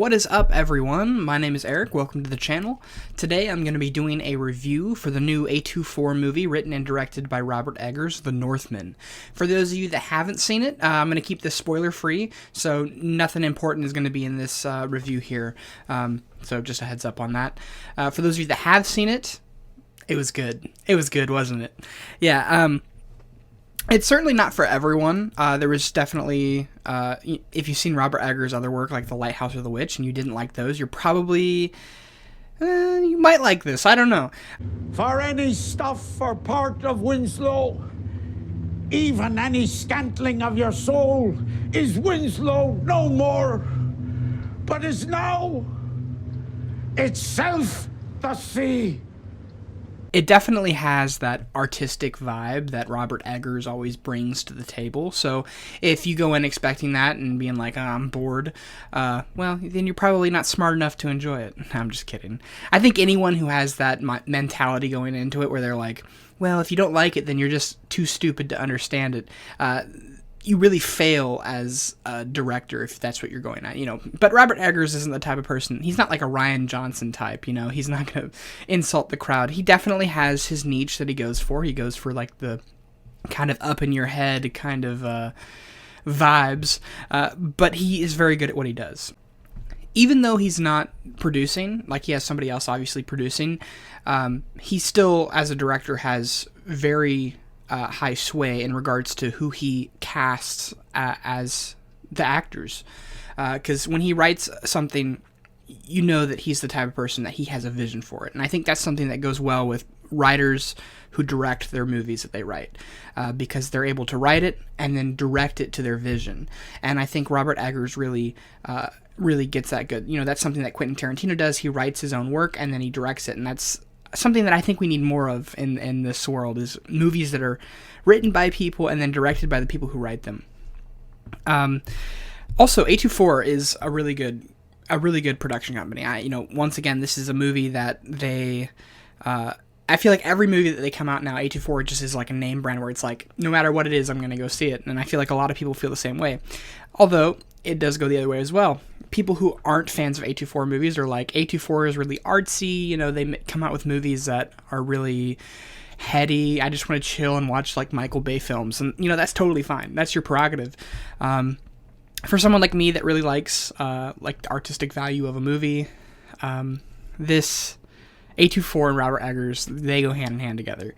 What is up, everyone? My name is Eric. Welcome to the channel. Today I'm going to be doing a review for the new A24 movie written and directed by Robert Eggers, The Northman. For those of you that haven't seen it, I'm going to keep this spoiler-free, so nothing important is going to be in this review here. So just a heads up on that. For those of you that have seen it, it was good. It was good, wasn't it? Yeah, it's certainly not for everyone. There was definitely, if you've seen Robert Eggers' other work, like The Lighthouse or The Witch, and you didn't like those, you're probably, you might like this. I don't know. For any stuff or part of Winslow, even any scantling of your soul, is Winslow no more, but is now itself the sea. It definitely has that artistic vibe that Robert Eggers always brings to the table. So if you go in expecting that and being like, oh, I'm bored, well, then you're probably not smart enough to enjoy it. I'm just kidding. I think anyone who has that mentality going into it where they're like, well, if you don't like it, then you're just too stupid to understand it. You really fail as a director if that's what you're going at, But Robert Eggers isn't the type of person, he's not like a Rian Johnson type, he's not going to insult the crowd. He definitely has his niche that he goes for. He goes for like the kind of up in your head kind of vibes, but he is very good at what he does. Even though he's not producing, like he has somebody else obviously producing, he still, as a director, has very high sway in regards to who he casts as the actors. Because when he writes something, you know that he's the type of person that he has a vision for it. And I think that's something that goes well with writers who direct their movies that they write. Because they're able to write it and then direct it to their vision. And I think Robert Eggers really gets that good. That's something that Quentin Tarantino does. He writes his own work and then he directs it. And that's something that I think we need more of in this world, is movies that are written by people and then directed by the people who write them. Also, A24 is a really good production company. Once again, this is a movie that they, I feel like every movie that they come out now, A24 just is like a name brand where it's like, no matter what it is, I'm going to go see it. And I feel like a lot of people feel the same way. Although, it does go the other way as well. People who aren't fans of A24 movies are like, A24 is really artsy, they come out with movies that are really heady. I just want to chill and watch like Michael Bay films. And, that's totally fine. That's your prerogative. For someone like me that really likes like the artistic value of a movie, this A24 and Robert Eggers, they go hand in hand together.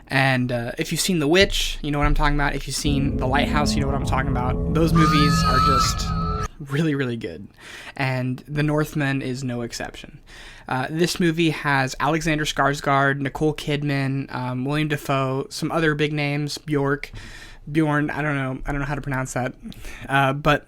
And if you've seen The Witch, you know what I'm talking about. If you've seen The Lighthouse, you know what I'm talking about. Those movies are just really, really good. And The Northman is no exception. This movie has Alexander Skarsgård, Nicole Kidman, William Dafoe, some other big names, Bjorn, I don't know how to pronounce that. But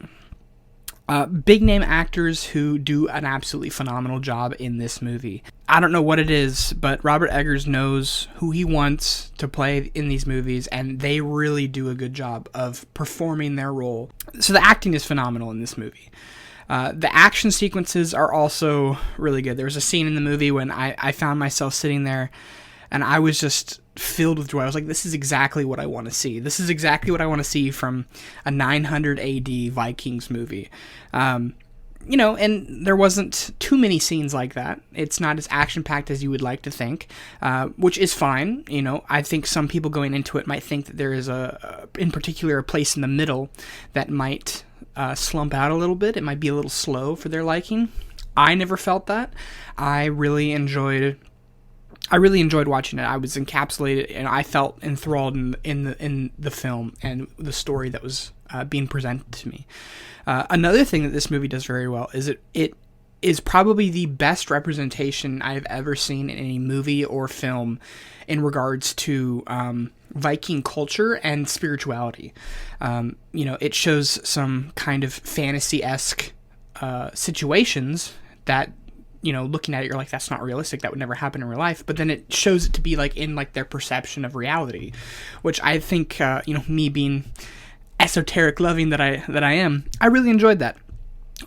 big name actors who do an absolutely phenomenal job in this movie. I don't know what it is, but Robert Eggers knows who he wants to play in these movies, and they really do a good job of performing their role. So the acting is phenomenal in this movie. The action sequences are also really good. There was a scene in the movie when I found myself sitting there, and I was just filled with joy. I was like, this is exactly what I want to see. This is exactly what I want to see from a 900 AD Vikings movie. And there wasn't too many scenes like that. It's not as action-packed as you would like to think, which is fine. I think some people going into it might think that there is in particular, a place in the middle that might slump out a little bit. It might be a little slow for their liking. I never felt that. I really enjoyed watching it. I was encapsulated, and I felt enthralled in the film and the story that was being presented to me. Another thing that this movie does very well is it is probably the best representation I've ever seen in any movie or film in regards to Viking culture and spirituality. It shows some kind of fantasy-esque situations that, looking at it, you're like, that's not realistic. That would never happen in real life. But then it shows it to be like in like their perception of reality, which I think, me being esoteric loving that I am, I really enjoyed that.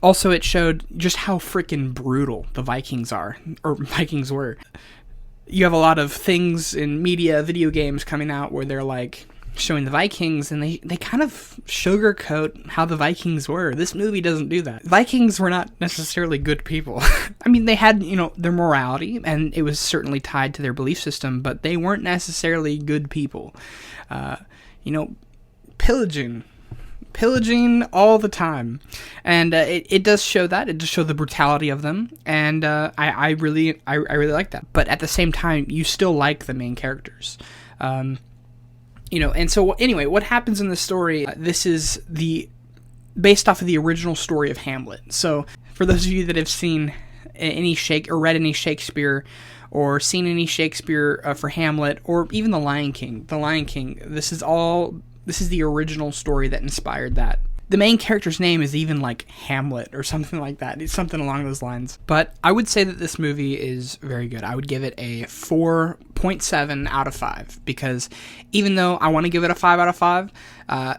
Also, it showed just how freaking brutal the Vikings were. You have a lot of things in media, video games coming out where they're like, showing the Vikings, and they kind of sugarcoat how the Vikings were. This movie doesn't do that. Vikings were not necessarily good people. I mean, they had, their morality, and it was certainly tied to their belief system, but they weren't necessarily good people. Pillaging all the time, and it does show that. It does show the brutality of them, and I really like that. But at the same time, you still like the main characters. And so anyway, what happens in the story, this is based off of the original story of Hamlet. So for those of you that have seen read any Shakespeare, or seen any Shakespeare for Hamlet, or even The Lion King, this is the original story that inspired that. The main character's name is even like Hamlet or something like that. It's something along those lines. But I would say that this movie is very good. I would give it a 4.7 out of 5, because even though I want to give it a 5 out of 5,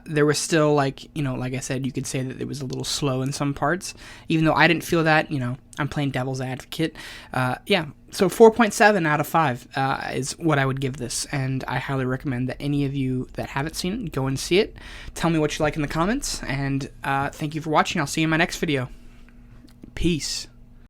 there was still like I said, you could say that it was a little slow in some parts. Even though I didn't feel that, I'm playing devil's advocate. So 4.7 out of 5 is what I would give this, and I highly recommend that any of you that haven't seen it, go and see it. Tell me what you like in the comments, and thank you for watching. I'll see you in my next video. Peace.